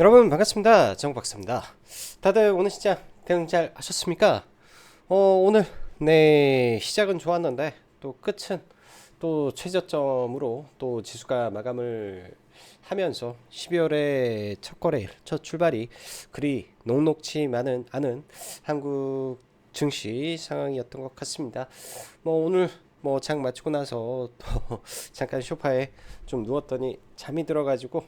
여러분 반갑습니다. 정박사입니다. 다들 오늘 시장 대응 잘 하셨습니까? 오늘 네 시작은 좋았는데 또 끝은 또 최저점으로 또 지수가 마감을 하면서 12월의 첫 거래일 첫 출발이 그리 녹록치만은 않은 한국 증시 상황이었던 것 같습니다. 오늘 장 마치고 나서 또 잠깐 소파에 좀 누웠더니 잠이 들어가지고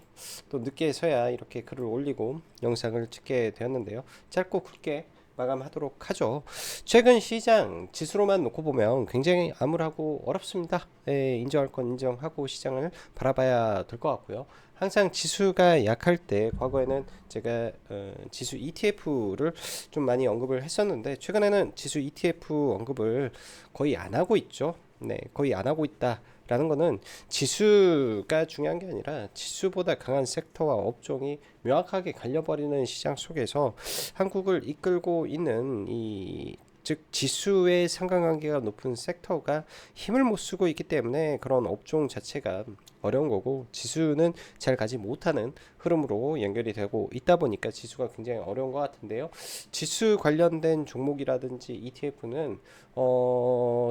또 늦게서야 이렇게 글을 올리고 영상을 찍게 되었는데요. 짧고 굵게 마감하도록 하죠. 최근 시장 지수로만 놓고 보면 굉장히 암울하고 어렵습니다. 인정할 건 인정하고 시장을 바라봐야 될 것 같고요. 항상 지수가 약할 때 과거에는 제가 지수 ETF를 좀 많이 언급을 했었는데 최근에는 지수 ETF 언급을 거의 안 하고 있죠. 네, 거의 안 하고 있다라는 거는 지수가 중요한 게 아니라 지수보다 강한 섹터와 업종이 명확하게 갈려버리는 시장 속에서 한국을 이끌고 있는 즉 지수의 상관관계가 높은 섹터가 힘을 못 쓰고 있기 때문에 그런 업종 자체가 어려운 거고 지수는 잘 가지 못하는 흐름으로 연결이 되고 있다 보니까 지수가 굉장히 어려운 것 같은데요. 지수 관련된 종목이라든지 ETF는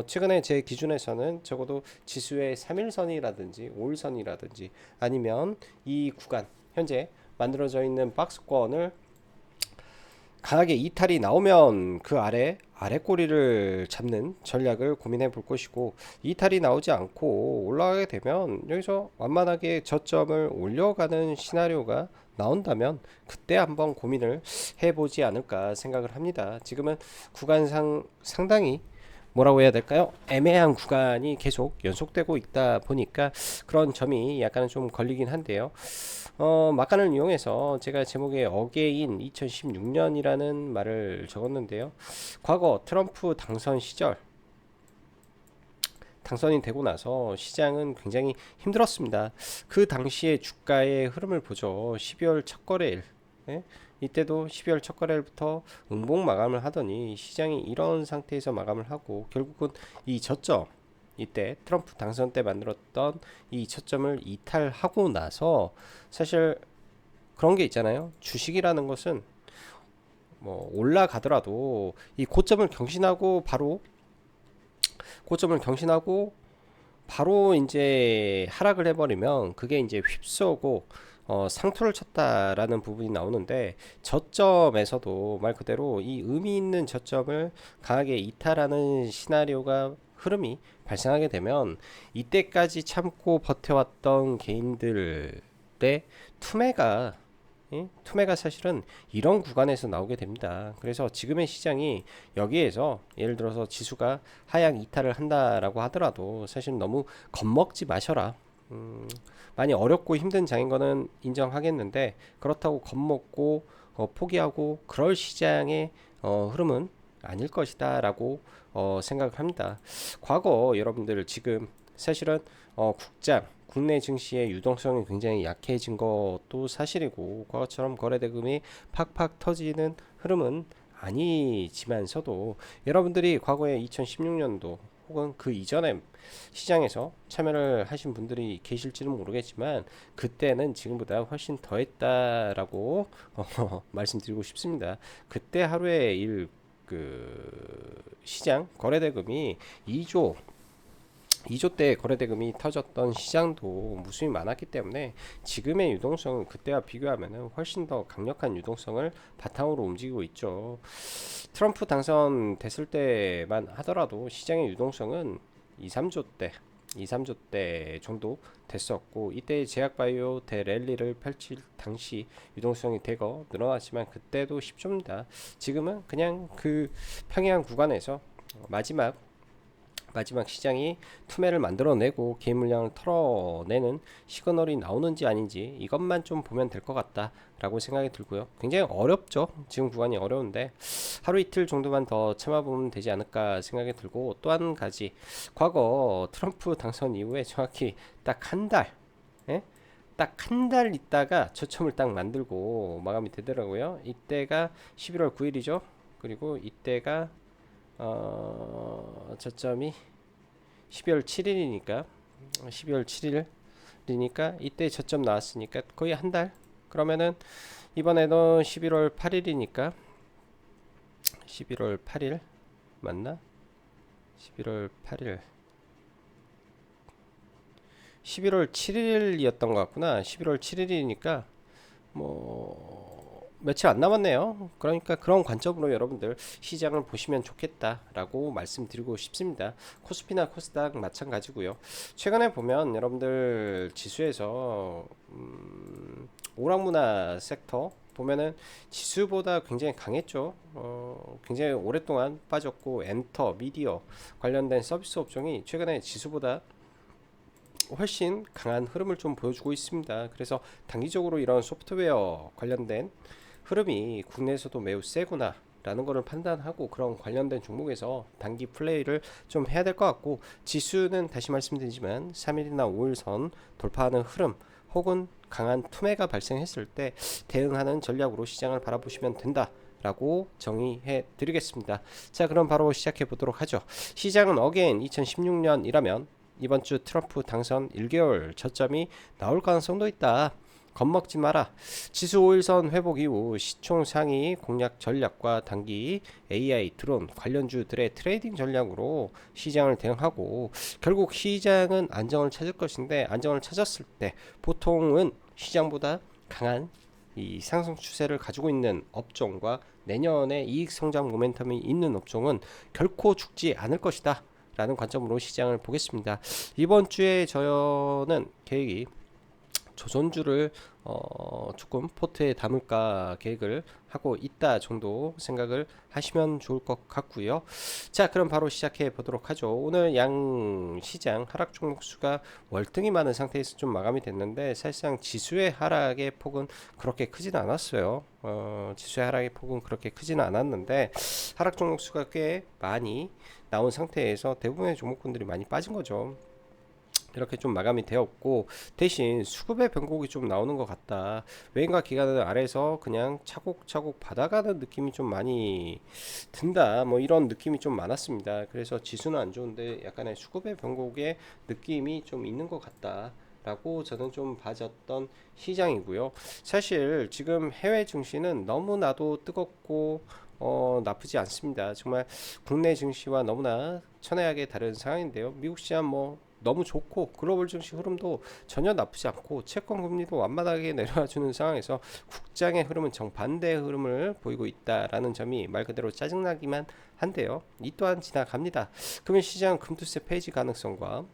최근에 제 기준에서는 적어도 지수의 3일선이라든지 5일선이라든지 아니면 이 구간 현재 만들어져 있는 박스권을 강하게 이탈이 나오면 그 아래 꼬리를 잡는 전략을 고민해 볼 것이고, 이탈이 나오지 않고 올라가게 되면 여기서 완만하게 저점을 올려가는 시나리오가 나온다면 그때 한번 고민을 해보지 않을까 생각을 합니다. 지금은 구간상 상당히 뭐라고 해야 될까요? 애매한 구간이 계속 연속되고 있다 보니까 그런 점이 약간은 좀 걸리긴 한데요. 막간을 이용해서 제가 제목에 어게인 2016년이라는 말을 적었는데요. 과거 트럼프 당선 시절 당선이 되고 나서 시장은 굉장히 힘들었습니다. 그 당시에 주가의 흐름을 보죠. 12월 첫 거래일, 예? 이때도 12월 첫 거래일부터 음봉 마감을 하더니 시장이 이런 상태에서 마감을 하고 결국은 이 저점, 이때 트럼프 당선 때 만들었던 이 저점을 이탈하고 나서 사실 그런 게 있잖아요. 주식이라는 것은 올라가더라도 이 고점을 경신하고 바로 이제 하락을 해버리면 그게 이제 휩쓰고 상투를 쳤다라는 부분이 나오는데, 저점에서도 말 그대로 이 의미 있는 저점을 강하게 이탈하는 시나리오가 흐름이 발생하게 되면 이때까지 참고 버텨왔던 개인들의 투매가, 예? 투매가 사실은 이런 구간에서 나오게 됩니다. 그래서 지금의 시장이 여기에서 예를 들어서 지수가 하향 이탈을 한다라고 하더라도 사실 너무 겁먹지 마셔라. 많이 어렵고 힘든 장인 거는 인정하겠는데, 그렇다고 겁먹고 포기하고 그럴 시장의 흐름은 아닐 것이다라고 생각을 합니다. 과거 여러분들 지금 사실은 국내 증시의 유동성이 굉장히 약해진 것도 사실이고 과거처럼 거래대금이 팍팍 터지는 흐름은 아니지만서도 여러분들이 과거에 2016년도 혹은 그 이전에 시장에서 참여를 하신 분들이 계실지는 모르겠지만 그때는 지금보다 훨씬 더 했다라고 말씀드리고 싶습니다. 그때 하루에 시장 거래대금이 2조 대 거래대금이 터졌던 시장도 무수히 많았기 때문에 지금의 유동성은 그때와 비교하면 훨씬 더 강력한 유동성을 바탕으로 움직이고 있죠. 트럼프 당선됐을 때만 하더라도 시장의 유동성은 2, 3조 대 정도 됐었고, 이때 제약바이오 대랠리를 펼칠 당시 유동성이 대거 늘어났지만 그때도 10조입니다. 지금은 그냥 그 평이한 구간에서 마지막 시장이 투매를 만들어내고 개인 물량을 털어내는 시그널이 나오는지 아닌지 이것만 좀 보면 될 것 같다라고 생각이 들고요. 굉장히 어렵죠. 지금 구간이 어려운데 하루 이틀 정도만 더 참아보면 되지 않을까 생각이 들고, 또 한 가지 과거 트럼프 당선 이후에 정확히 딱 한 달, 예? 딱 한 달 있다가 저점을 딱 만들고 마감이 되더라고요. 이때가 11월 9일이죠. 그리고 이때가 저점이 12월 7일이니까 12월 7일이니까 이때 저점 나왔으니까 거의 한 달. 그러면은 이번에는 11월 8일이니까 11월 8일 맞나? 11월 8일 11월 7일이었던 것 같구나. 11월 7일이니까 뭐 며칠 안 남았네요. 그러니까 그런 관점으로 여러분들 시장을 보시면 좋겠다라고 말씀드리고 싶습니다. 코스피나 코스닥 마찬가지고요. 최근에 보면 여러분들 지수에서 오락문화 섹터 보면은 지수보다 굉장히 강했죠. 굉장히 오랫동안 빠졌고 엔터, 미디어 관련된 서비스 업종이 최근에 지수보다 훨씬 강한 흐름을 좀 보여주고 있습니다. 그래서 단기적으로 이런 소프트웨어 관련된 흐름이 국내에서도 매우 세구나 라는 것을 판단하고 그런 관련된 종목에서 단기 플레이를 좀 해야 될 것 같고, 지수는 다시 말씀드리지만 3일이나 5일선 돌파하는 흐름 혹은 강한 투매가 발생했을 때 대응하는 전략으로 시장을 바라보시면 된다 라고 정의해 드리겠습니다. 자, 그럼 바로 시작해 보도록 하죠. 시장은 어게인 2016년이라면 이번 주 트럼프 당선 1개월 저점이 나올 가능성도 있다. 겁먹지 마라. 지수 5일선 회복 이후 시총 상위 공략 전략과 단기 AI 드론 관련주들의 트레이딩 전략으로 시장을 대응하고, 결국 시장은 안정을 찾을 것인데, 안정을 찾았을 때 보통은 시장보다 강한 이 상승 추세를 가지고 있는 업종과 내년에 이익 성장 모멘텀이 있는 업종은 결코 죽지 않을 것이다 라는 관점으로 시장을 보겠습니다. 이번 주에 저는 계획이 조선주를 조금 포트에 담을까 계획을 하고 있다 정도 생각을 하시면 좋을 것 같고요. 자, 그럼 바로 시작해 보도록 하죠. 오늘 양 시장 하락 종목 수가 월등히 많은 상태에서 좀 마감이 됐는데, 사실상 지수의 하락의 폭은 그렇게 크진 않았어요. 지수의 하락의 폭은 그렇게 크지는 않았는데 하락 종목 수가 꽤 많이 나온 상태에서 대부분의 종목군들이 많이 빠진 거죠. 이렇게 좀 마감이 되었고, 대신 수급의 변곡이 좀 나오는 것 같다. 외인과 기관은 아래에서 그냥 차곡차곡 받아가는 느낌이 좀 많이 든다. 뭐 이런 느낌이 좀 많았습니다. 그래서 지수는 안 좋은데 약간의 수급의 변곡의 느낌이 좀 있는 것 같다 라고 저는 좀 봐졌던 시장이고요. 사실 지금 해외 증시는 너무나도 뜨겁고 나쁘지 않습니다. 정말 국내 증시와 너무나 천혜하게 다른 상황인데요. 미국 시장 뭐 너무 좋고 글로벌 증시 흐름도 전혀 나쁘지 않고 채권 금리도 완만하게 내려와주는 상황에서 국장의 흐름은 정반대의 흐름을 보이고 있다라는 점이 말 그대로 짜증나기만 한데요. 이 또한 지나갑니다. 금융 시장 금투세 폐지 가능성과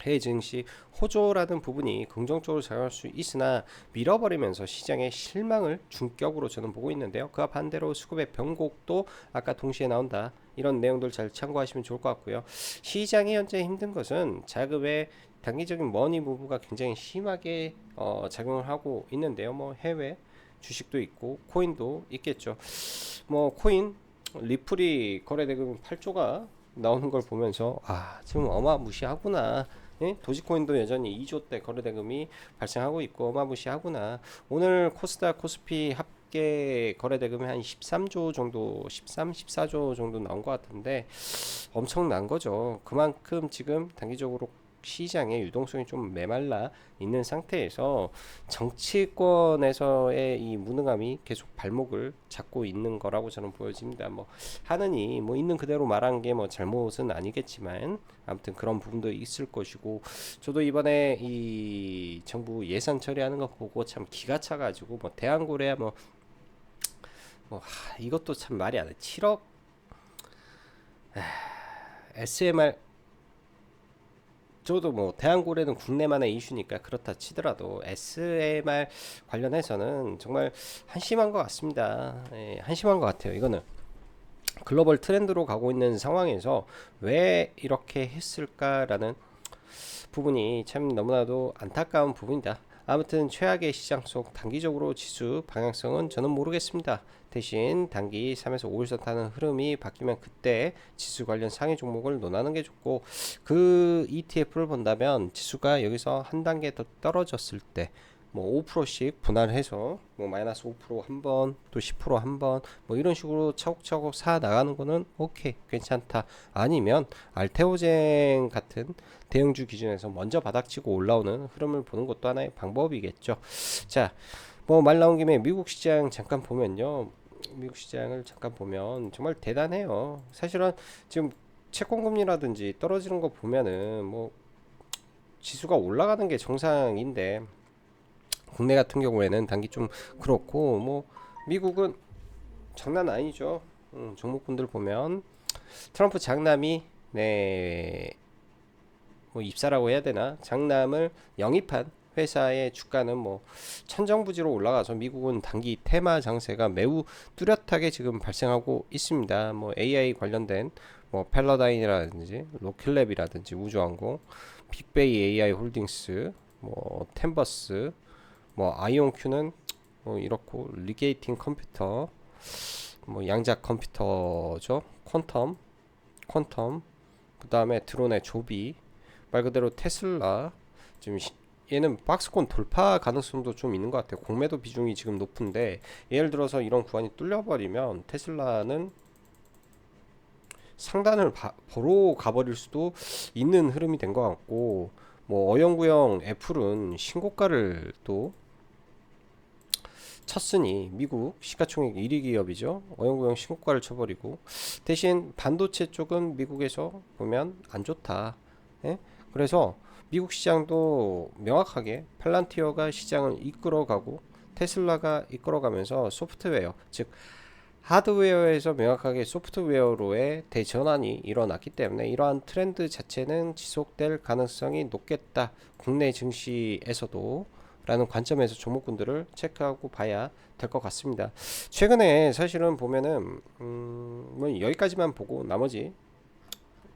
해외 증시 호조라는 부분이 긍정적으로 작용할 수 있으나 밀어버리면서 시장의 실망을 중격으로 저는 보고 있는데요. 그와 반대로 수급의 변곡도 아까 동시에 나온다. 이런 내용들 잘 참고하시면 좋을 것 같고요. 시장이 현재 힘든 것은 자금의 단기적인 머니 무브가 굉장히 심하게 작용을 하고 있는데요. 뭐 해외 주식도 있고 코인도 있겠죠. 뭐 코인 리플이 거래대금 8조가 나오는 걸 보면서 지금 어마무시하구나. 예? 도지코인도 여전히 2조 대 거래대금이 발생하고 있고 어마무시하구나. 오늘 코스닥 코스피 합계 거래대금이 한 13조 정도, 13, 14조 정도 나온 것 같은데 엄청난 거죠. 그만큼 지금 단기적으로 시장의 유동성이 좀 메말라 있는 상태에서 정치권에서의 이 무능함이 계속 발목을 잡고 있는 거라고 저는 보여집니다. 뭐 하느니 뭐 있는 그대로 말한 게 뭐 잘못은 아니겠지만 아무튼 그런 부분도 있을 것이고, 저도 이번에 이 정부 예산 처리하는 거 보고 참 기가 차가지고 뭐 대한고래야 이것도 참 말이 안 돼. 7억 SMR, 저도 뭐 대한고래는 국내만의 이슈니까 그렇다 치더라도 SMR 관련해서는 정말 한심한 것 같습니다. 예, 한심한 것 같아요. 이거는 글로벌 트렌드로 가고 있는 상황에서 왜 이렇게 했을까라는 부분이 참 너무나도 안타까운 부분이다. 아무튼 최악의 시장 속 단기적으로 지수 방향성은 저는 모르겠습니다. 대신 단기 3에서 5일선 타는 흐름이 바뀌면 그때 지수 관련 상위 종목을 논하는 게 좋고, 그 ETF를 본다면 지수가 여기서 한 단계 더 떨어졌을 때 뭐 5%씩 분할해서 뭐 마이너스 5% 한 번, 또 10% 한 번, 뭐 이런 식으로 차곡차곡 사 나가는 거는 오케이, 괜찮다. 아니면 알테오젠 같은 대형주 기준에서 먼저 바닥치고 올라오는 흐름을 보는 것도 하나의 방법이겠죠. 자, 뭐 말 나온 김에 미국 시장 잠깐 보면요. 미국 시장을 잠깐 보면 정말 대단해요. 사실은 지금 채권금리라든지 떨어지는 거 보면은 뭐 지수가 올라가는 게 정상인데 국내 같은 경우에는 단기 좀 그렇고 뭐 미국은 장난 아니죠. 종목군들 보면 트럼프 장남이 네 뭐 입사라고 해야 되나 장남을 영입한 회사의 주가는 뭐 천정부지로 올라가서 미국은 단기 테마 장세가 매우 뚜렷하게 지금 발생하고 있습니다. 뭐 AI 관련된 뭐 펠러다인이라든지 로켓랩이라든지 우주항공, 빅베이 AI 홀딩스, 뭐 템버스, 뭐 아이온큐는 뭐 이렇고 리게이팅 컴퓨터, 뭐 양자 컴퓨터죠. 퀀텀, 그 다음에 드론의 조비, 말 그대로 테슬라. 지금 얘는 박스권 돌파 가능성도 좀 있는 것 같아요. 공매도 비중이 지금 높은데 예를 들어서 이런 구간이 뚫려버리면 테슬라는 상단을 보러 가버릴 수도 있는 흐름이 된 것 같고, 뭐 어영부영 애플은 신고가를 또 쳤으니 미국 시가총액 1위 기업이죠. 어영부영 신고가를 쳐버리고, 대신 반도체 쪽은 미국에서 보면 안 좋다. 예? 그래서 미국 시장도 명확하게 팔란티어가 시장을 이끌어가고 테슬라가 이끌어가면서 소프트웨어, 즉 하드웨어에서 명확하게 소프트웨어로의 대전환이 일어났기 때문에 이러한 트렌드 자체는 지속될 가능성이 높겠다. 국내 증시에서도 라는 관점에서 종목군들을 체크하고 봐야 될 것 같습니다. 최근에 사실은 보면은 뭐 여기까지만 보고 나머지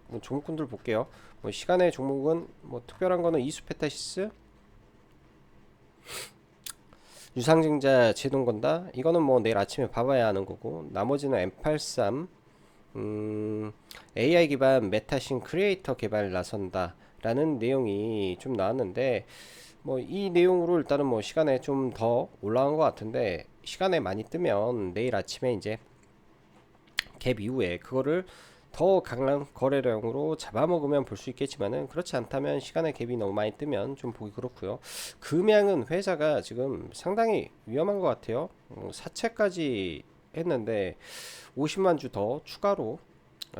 뭐 종목군들 볼게요. 뭐 시간의 종목은 뭐 특별한 거는 이수페타시스, 유상증자 제동건다. 이거는 뭐 내일 아침에 봐봐야 하는 거고, 나머지는 M83 AI 기반 메타신 크리에이터 개발 나선다 라는 내용이 좀 나왔는데, 뭐 이 내용으로 일단은 뭐 시간에 좀 더 올라간 것 같은데, 시간에 많이 뜨면 내일 아침에 이제 갭 이후에 그거를 더 강한 거래량으로 잡아먹으면 볼 수 있겠지만은, 그렇지 않다면 시간의 갭이 너무 많이 뜨면 좀 보기 그렇고요. 금양은 회사가 지금 상당히 위험한 것 같아요. 사채까지 했는데 50만 주 더 추가로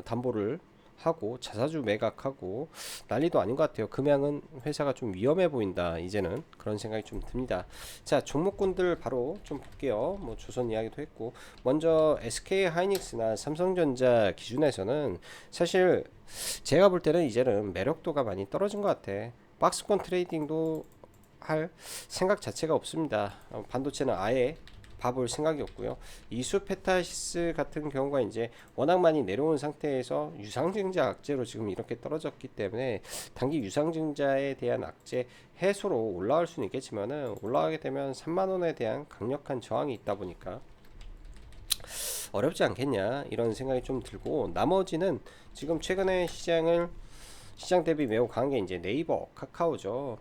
담보를 하고 자사주 매각하고 난리도 아닌 것 같아요. 금양은 회사가 좀 위험해 보인다 이제는, 그런 생각이 좀 듭니다. 자, 종목군들 바로 좀 볼게요. 뭐 조선 이야기도 했고, 먼저 SK 하이닉스나 삼성전자 기준에서는 사실 제가 볼 때는 이제는 매력도가 많이 떨어진 것 같아. 박스권 트레이딩도 할 생각 자체가 없습니다. 반도체는 아예 봐볼 생각이 없고요. 이수페타시스 같은 경우가 이제 워낙 많이 내려온 상태에서 유상증자 악재로 지금 이렇게 떨어졌기 때문에 단기 유상증자에 대한 악재 해소로 올라갈 수는 있겠지만은, 올라가게 되면 3만원에 대한 강력한 저항이 있다 보니까 어렵지 않겠냐 이런 생각이 좀 들고, 나머지는 지금 최근에 시장 대비 매우 강한 게 이제 네이버 카카오죠.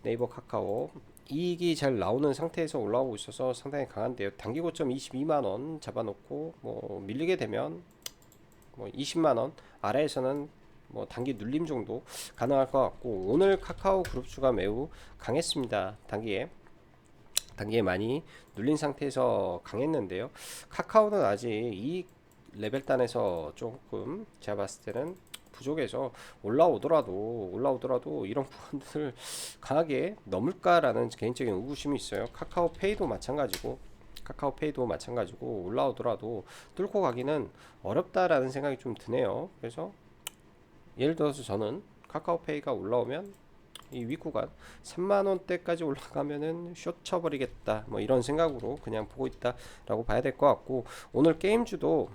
네이버 카카오 이익이 잘 나오는 상태에서 올라오고 있어서 상당히 강한데요. 단기 고점 22만원 잡아놓고 뭐 밀리게 되면 뭐 20만원 아래에서는 뭐 단기 눌림 정도 가능할 것 같고, 오늘 카카오 그룹주가 매우 강했습니다. 단기에 많이 눌린 상태에서 강했는데요. 카카오는 아직 이익 레벨단에서 조금 제가 봤을 때는 부족해서 올라오더라도 이런 부분들을 강하게 넘을까라는 개인적인 의구심이 있어요. 카카오페이도 마찬가지고 올라오더라도 뚫고 가기는 어렵다라는 생각이 좀 드네요. 그래서 예를 들어서 저는 카카오페이가 올라오면 이 윗구간 3만원대까지 올라가면은 숏 쳐버리겠다, 뭐 이런 생각으로 그냥 보고 있다라고 봐야 될 것 같고, 오늘 게임주도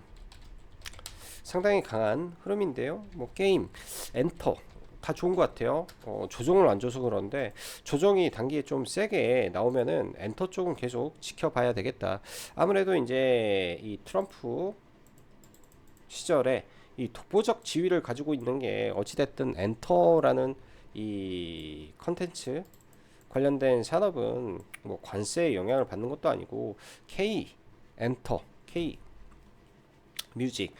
상당히 강한 흐름인데요. 뭐 게임, 엔터 다 좋은 것 같아요. 조정을 안 줘서 그런데 조정이 단기에 좀 세게 나오면은 엔터 쪽은 계속 지켜봐야 되겠다. 아무래도 이제 이 트럼프 시절에 이 독보적 지위를 가지고 있는 게 어찌됐든 엔터라는 이 컨텐츠 관련된 산업은 뭐 관세에 영향을 받는 것도 아니고, K 엔터, K 뮤직,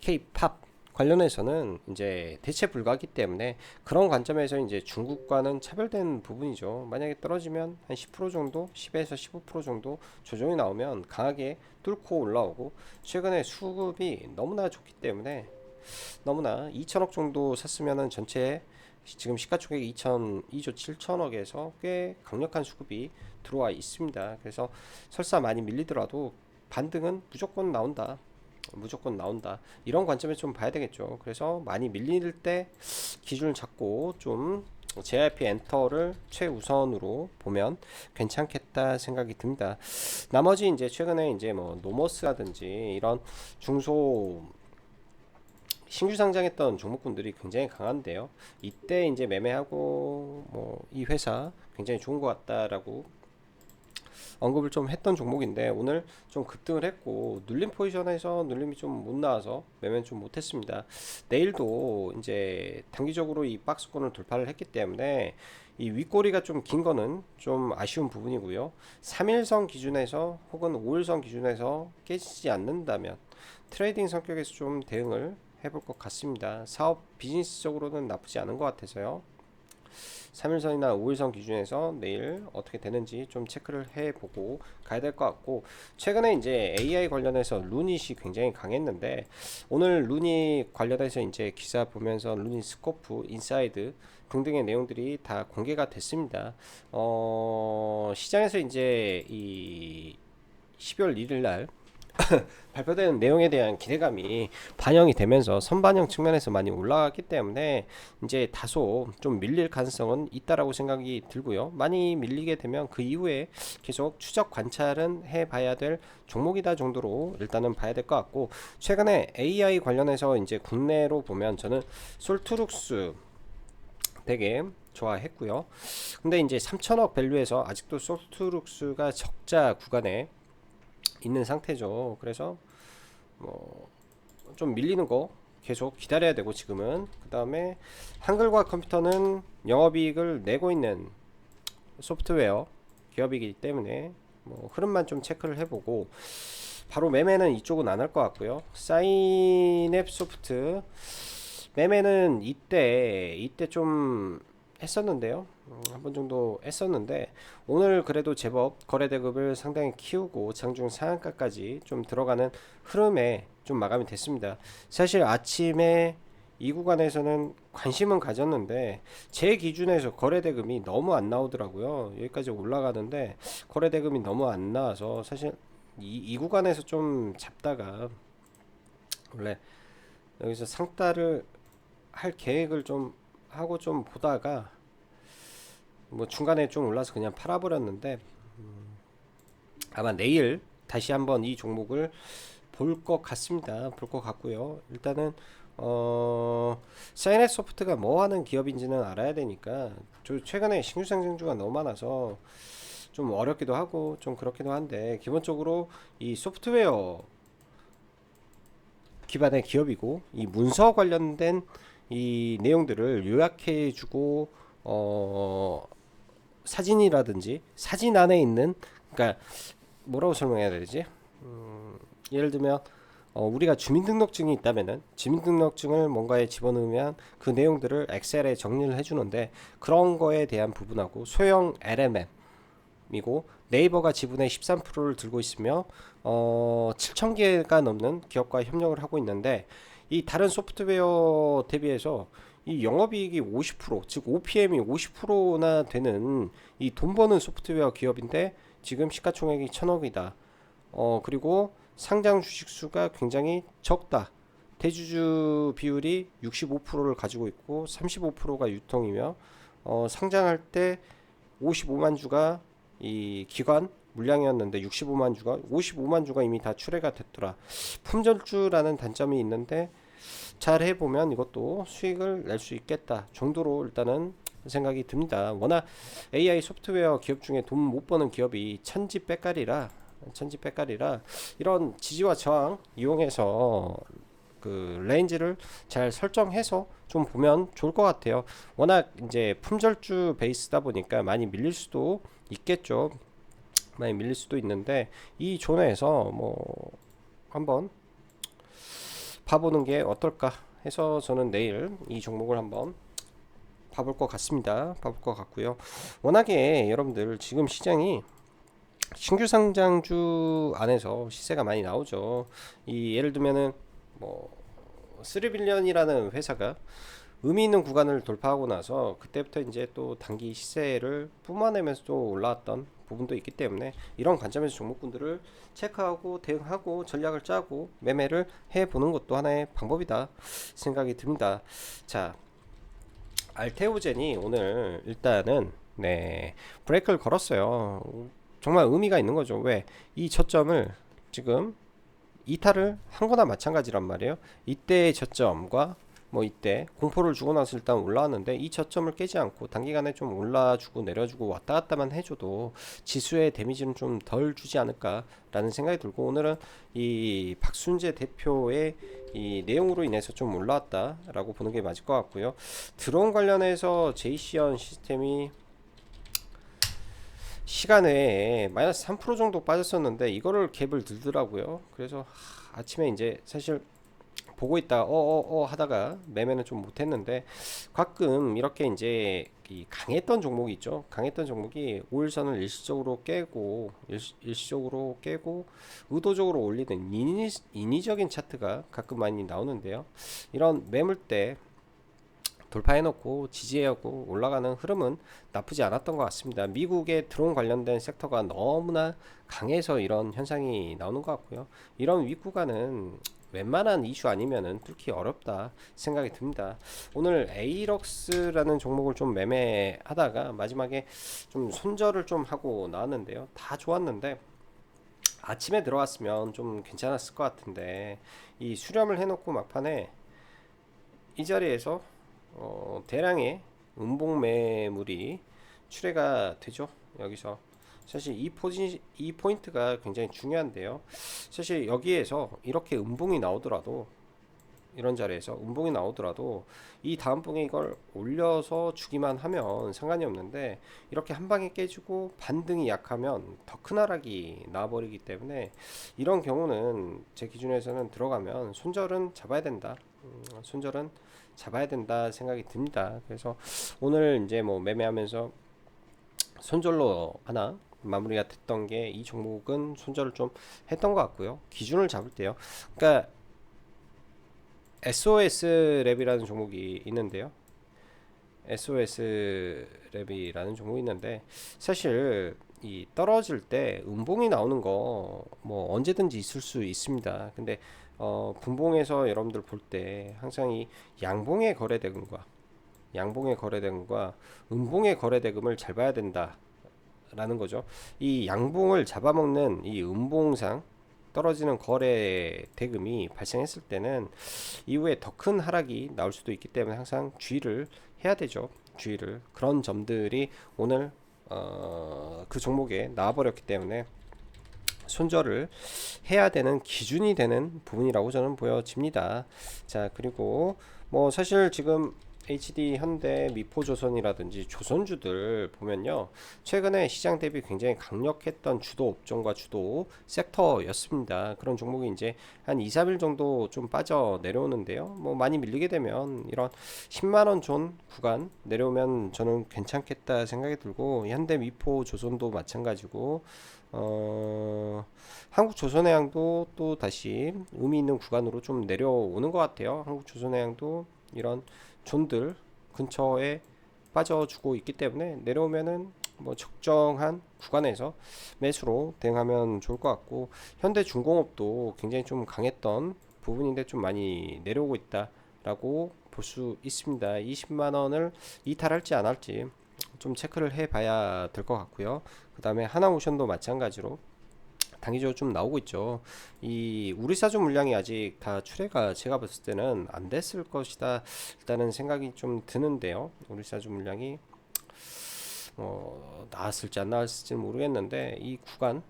K-팝 관련해서는 이제 대체 불가하기 때문에 그런 관점에서 이제 중국과는 차별된 부분이죠. 만약에 떨어지면 한 10% 정도, 10에서 15% 정도 조정이 나오면 강하게 뚫고 올라오고, 최근에 수급이 너무나 좋기 때문에 너무나 2천억 정도 샀으면은 전체 지금 시가총액 2조 7천억에서 꽤 강력한 수급이 들어와 있습니다. 그래서 설사 많이 밀리더라도 반등은 무조건 나온다. 무조건 나온다. 이런 관점에서 좀 봐야 되겠죠. 그래서 많이 밀릴 때 기준을 잡고 좀 JYP 엔터를 최우선으로 보면 괜찮겠다 생각이 듭니다. 나머지 이제 최근에 이제 뭐 노머스라든지 이런 중소 신규 상장했던 종목군들이 굉장히 강한데요. 이때 이제 매매하고 뭐 이 회사 굉장히 좋은 것 같다라고 언급을 좀 했던 종목인데, 오늘 좀 급등을 했고 눌림 포지션에서 눌림이 좀 못 나와서 매매는 좀 못했습니다. 내일도 이제 단기적으로 이 박스권을 돌파를 했기 때문에 이 윗꼬리가 좀 긴 거는 좀 아쉬운 부분이고요. 3일선 기준에서 혹은 5일선 기준에서 깨지지 않는다면 트레이딩 성격에서 좀 대응을 해볼 것 같습니다. 사업 비즈니스적으로는 나쁘지 않은 것 같아서요. 3일선이나 5일선 기준에서 내일 어떻게 되는지 좀 체크를 해보고 가야 될 것 같고, 최근에 이제 AI 관련해서 루닛이 굉장히 강했는데, 오늘 루닛 관련해서 이제 기사 보면서 루닛 스코프, 인사이드 등등의 내용들이 다 공개가 됐습니다. 시장에서 이제 이 12월 1일 날 발표되는 내용에 대한 기대감이 반영이 되면서 선반영 측면에서 많이 올라갔기 때문에 이제 다소 좀 밀릴 가능성은 있다라고 생각이 들고요. 많이 밀리게 되면 그 이후에 계속 추적 관찰은 해봐야 될 종목이다 정도로 일단은 봐야 될 것 같고, 최근에 AI 관련해서 이제 국내로 보면 저는 솔트룩스 되게 좋아했고요. 근데 이제 3천억 밸류에서 아직도 솔트룩스가 적자 구간에 있는 상태죠. 그래서 뭐 좀 밀리는 거 계속 기다려야 되고, 지금은 그 다음에 한글과 컴퓨터는 영업이익을 내고 있는 소프트웨어 기업이기 때문에 뭐 흐름만 좀 체크를 해보고, 바로 매매는 이쪽은 안 할 것 같고요. 사인앱 소프트 매매는 이때 좀 했었는데요. 한 번 정도 했었는데, 오늘 그래도 제법 거래대금을 상당히 키우고 장중 상한가까지 좀 들어가는 흐름에 좀 마감이 됐습니다. 사실 아침에 이 구간에서는 관심은 가졌는데 제 기준에서 거래대금이 너무 안 나오더라고요. 여기까지 올라가는데 거래대금이 너무 안 나와서 사실 이 구간에서 좀 잡다가, 원래 여기서 상따를 할 계획을 좀 하고 좀 보다가 뭐 중간에 좀 올라서 그냥 팔아버렸는데, 아마 내일 다시 한번 이 종목을 볼 것 같습니다. 볼 것 같고요. 일단은 사이넷 소프트가 뭐 하는 기업인지는 알아야 되니까, 최근에 신규 상장주가 너무 많아서 좀 어렵기도 하고 좀 그렇기도 한데, 기본적으로 이 소프트웨어 기반의 기업이고 이 문서 관련된 이 내용들을 요약해주고 사진이라든지 사진 안에 있는, 그러니까 뭐라고 설명해야 되지? 예를 들면 우리가 주민등록증이 있다면은 주민등록증을 뭔가에 집어넣으면 그 내용들을 엑셀에 정리를 해주는데, 그런 거에 대한 부분하고 소형 LMM이고, 네이버가 지분의 13%를 들고 있으며 7,000개가 넘는 기업과 협력을 하고 있는데, 이 다른 소프트웨어 대비해서 이 영업이익이 50%, 즉 OPM이 50%나 되는 이 돈 버는 소프트웨어 기업인데 지금 시가총액이 1,000억이다. 그리고 상장 주식 수가 굉장히 적다. 대주주 비율이 65%를 가지고 있고 35%가 유통이며, 상장할 때 55만 주가 이 기관 물량이었는데 55만 주가 이미 다 출회가 됐더라. 품절주라는 단점이 있는데 잘 해보면 이것도 수익을 낼 수 있겠다 정도로 일단은 생각이 듭니다. 워낙 AI 소프트웨어 기업 중에 돈 못 버는 기업이 천지빼깔이라 이런 지지와 저항 이용해서 그 레인지를 잘 설정해서 좀 보면 좋을 것 같아요. 워낙 이제 품절주 베이스다 보니까 많이 밀릴 수도 있겠죠. 많이 밀릴 수도 있는데 이 존에서 뭐 한번 봐보는 게 어떨까 해서 저는 내일 이 종목을 한번 봐볼 것 같습니다. 봐볼 것 같고요. 워낙에 여러분들 지금 시장이 신규 상장주 안에서 시세가 많이 나오죠. 이 예를 들면은 뭐 3빌리언이라는 회사가 의미 있는 구간을 돌파하고 나서 그때부터 이제 또 단기 시세를 뿜어내면서 또 올라왔던 부분도 있기 때문에 이런 관점에서 종목군들을 체크하고 대응하고 전략을 짜고 매매를 해보는 것도 하나의 방법이다 생각이 듭니다. 자, 알테오젠이 오늘 일단은 브레이크를 걸었어요. 정말 의미가 있는 거죠. 왜? 이 저점을 지금 이탈을 한 거나 마찬가지란 말이에요. 이때의 저점과 뭐 이때 공포를 주고 나서 일단 올라왔는데 이 저점을 깨지 않고 단기간에 좀 올라주고 내려주고 왔다 갔다만 해줘도 지수의 데미지는 좀 덜 주지 않을까라는 생각이 들고, 오늘은 이 박순재 대표의 이 내용으로 인해서 좀 올라왔다라고 보는 게 맞을 것 같고요. 드론 관련해서 제이시언 시스템이 시간 외에 마이너스 3% 정도 빠졌었는데 이거를 갭을 들더라고요. 그래서 아침에 이제 사실 보고 있다 하다가 매매는 좀 못했는데, 가끔 이렇게 이제 이 강했던 종목이 있죠. 강했던 종목이 5일선을 일시적으로 깨고 의도적으로 올리는 인위적인 차트가 가끔 많이 나오는데요. 이런 매물대 돌파해놓고 지지하고 올라가는 흐름은 나쁘지 않았던 것 같습니다. 미국의 드론 관련된 섹터가 너무나 강해서 이런 현상이 나오는 것 같고요. 이런 윗구간은 웬만한 이슈 아니면은 뚫기 어렵다 생각이 듭니다. 오늘 에이럭스라는 종목을 좀 매매하다가 마지막에 좀 손절을 좀 하고 나왔는데요. 다 좋았는데 아침에 들어왔으면 좀 괜찮았을 것 같은데, 이 수렴을 해놓고 막판에 이 자리에서 대량의 음봉 매물이 출회가 되죠. 여기서 사실 이 포인트가 굉장히 중요한데요. 사실 여기에서 이렇게 음봉이 나오더라도, 이런 자리에서 음봉이 나오더라도 이 다음 봉에 이걸 올려서 주기만 하면 상관이 없는데, 이렇게 한 방에 깨지고 반등이 약하면 더 큰 하락이 나와버리기 때문에 이런 경우는 제 기준에서는 들어가면 손절은 잡아야 된다. 손절은 잡아야 된다 생각이 듭니다. 그래서 오늘 이제 뭐 매매하면서 손절로 하나 마무리가 됐던 게, 이 종목은 손절을 좀 했던 것 같고요. 기준을 잡을 때요. 그러니까 SOS 랩이라는 종목이 있는데요. SOS 랩이라는 종목이 있는데, 사실 이 떨어질 때 음봉이 나오는 거 뭐 언제든지 있을 수 있습니다. 근데 분봉에서 여러분들 볼 때 항상 이 양봉의 거래대금과 음봉의 거래대금을 잘 봐야 된다 라는 거죠. 이 양봉을 잡아먹는 이 음봉상 떨어지는 거래 대금이 발생했을 때는 이후에 더 큰 하락이 나올 수도 있기 때문에 항상 주의를 해야 되죠. 그런 점들이 오늘 그 종목에 나와버렸기 때문에 손절을 해야 되는 기준이 되는 부분이라고 저는 보여집니다. 자, 그리고 뭐 사실 지금 HD 현대 미포조선이라든지 조선주들 보면요, 최근에 시장 대비 굉장히 강력했던 주도 업종과 주도 섹터였습니다. 그런 종목이 이제 한 2, 3일 정도 좀 빠져 내려오는데요. 뭐 많이 밀리게 되면 이런 10만원 존 구간 내려오면 저는 괜찮겠다 생각이 들고, 현대 미포조선도 마찬가지고 한국조선해양도 또 다시 의미 있는 구간으로 좀 내려오는 것 같아요. 한국조선해양도 이런 존들 근처에 빠져주고 있기 때문에 내려오면은 뭐 적정한 구간에서 매수로 대응하면 좋을 것 같고, 현대중공업도 굉장히 좀 강했던 부분인데 좀 많이 내려오고 있다라고 볼 수 있습니다. 20만원을 이탈할지 안 할지 좀 체크를 해 봐야 될 것 같고요. 그 다음에 하나오션도 마찬가지로 단기적으로 좀 나오고 있죠. 이 우리사주 물량이 아직 다 출회가 제가 봤을 때는 안 됐을 것이다 일단은 생각이 좀 드는데요. 우리사주 물량이 나왔을지 안 나왔을지는 모르겠는데, 이 구간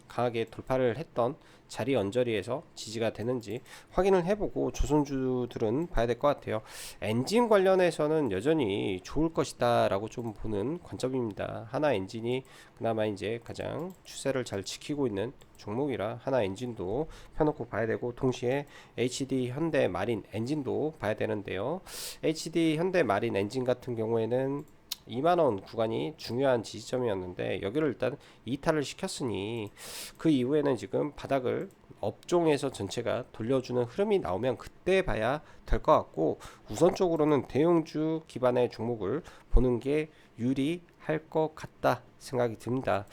강하게 돌파를 했던 자리 언저리에서 지지가 되는지 확인을 해보고 조선주들은 봐야 될 것 같아요. 엔진 관련해서는 여전히 좋을 것이다 라고 좀 보는 관점입니다. 하나 엔진이 그나마 이제 가장 추세를 잘 지키고 있는 종목이라 하나 엔진도 펴놓고 봐야 되고, 동시에 HD 현대 마린 엔진도 봐야 되는데요. HD 현대 마린 엔진 같은 경우에는 2만원 구간이 중요한 지지점이었는데 여기를 일단 이탈을 시켰으니 그 이후에는 지금 바닥을 업종에서 전체가 돌려주는 흐름이 나오면 그때 봐야 될 것 같고, 우선적으로는 대형주 기반의 종목을 보는 게 유리할 것 같다 생각이 듭니다.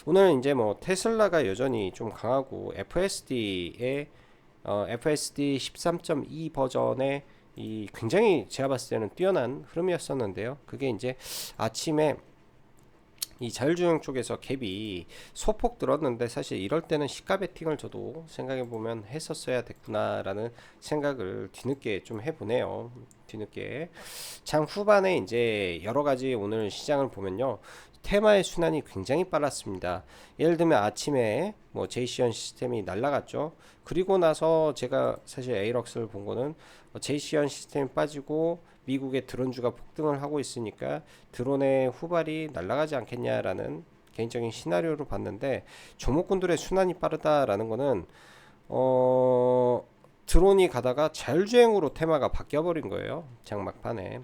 오늘 이제 뭐 테슬라가 여전히 좀 강하고 FSD의 FSD 13.2 버전의 이 굉장히 제가 봤을 때는 뛰어난 흐름이었었는데요. 그게 이제 아침에 이 자율주행 쪽에서 갭이 소폭 들었는데, 사실 이럴 때는 시가 베팅을 저도 생각해보면 했었어야 됐구나라는 생각을 뒤늦게 좀 해보네요. 뒤늦게 장 후반에 이제 여러가지 오늘 시장을 보면요, 테마의 순환이 굉장히 빨랐습니다. 예를 들면 아침에 뭐 제이시언 시스템이 날라갔죠. 그리고 나서 제가 사실 에이럭스를 본 거는 제이시언 시스템이 빠지고 미국의 드론주가 폭등을 하고 있으니까 드론의 후발이 날아가지 않겠냐라는 개인적인 시나리오로 봤는데, 종목군들의 순환이 빠르다라는 거는 드론이 가다가 자율주행으로 테마가 바뀌어버린 거예요. 장막판에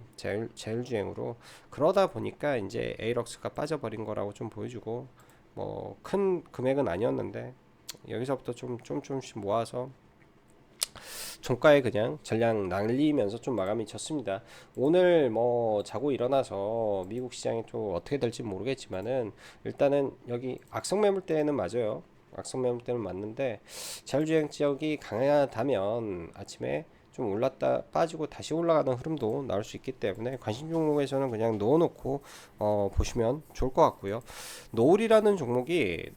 자율주행으로. 그러다 보니까 이제 에이럭스가 빠져버린 거라고 좀 보여주고, 뭐 큰 금액은 아니었는데 여기서부터 조금씩 모아서 종가에 그냥 전량 날리면서 좀 마감이 졌습니다. 오늘 뭐 자고 일어나서 미국 시장이 또 어떻게 될지 모르겠지만은 일단은 여기 악성 매물대는 맞아요. 악성 매물대는 맞는데 자율주행 지역이 강하다면 아침에 좀 올랐다 빠지고 다시 올라가는 흐름도 나올 수 있기 때문에 관심 종목에서는 그냥 넣어놓고 보시면 좋을 것 같고요. 노을이라는 종목이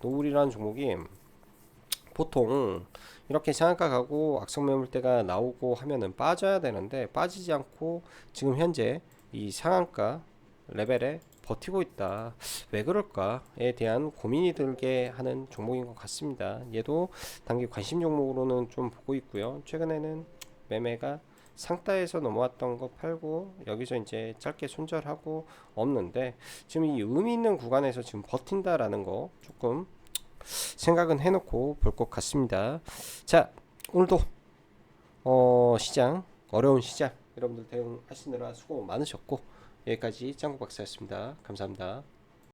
보통 이렇게 상한가 가고 악성 매물대가 나오고 하면은 빠져야 되는데 빠지지 않고 지금 현재 이 상한가 레벨에 버티고 있다. 왜 그럴까에 대한 고민이 들게 하는 종목인 것 같습니다. 얘도 단기 관심 종목으로는 좀 보고 있고요. 최근에는 매매가 상따에서 넘어왔던 거 팔고 여기서 이제 짧게 손절하고 없는데, 지금 이 의미 있는 구간에서 지금 버틴다라는 거 조금 생각은 해놓고 볼 것 같습니다. 자, 오늘도 시장 어려운 시장 여러분들 대응하시느라 수고 많으셨고, 여기까지 짱구 박사였습니다. 감사합니다.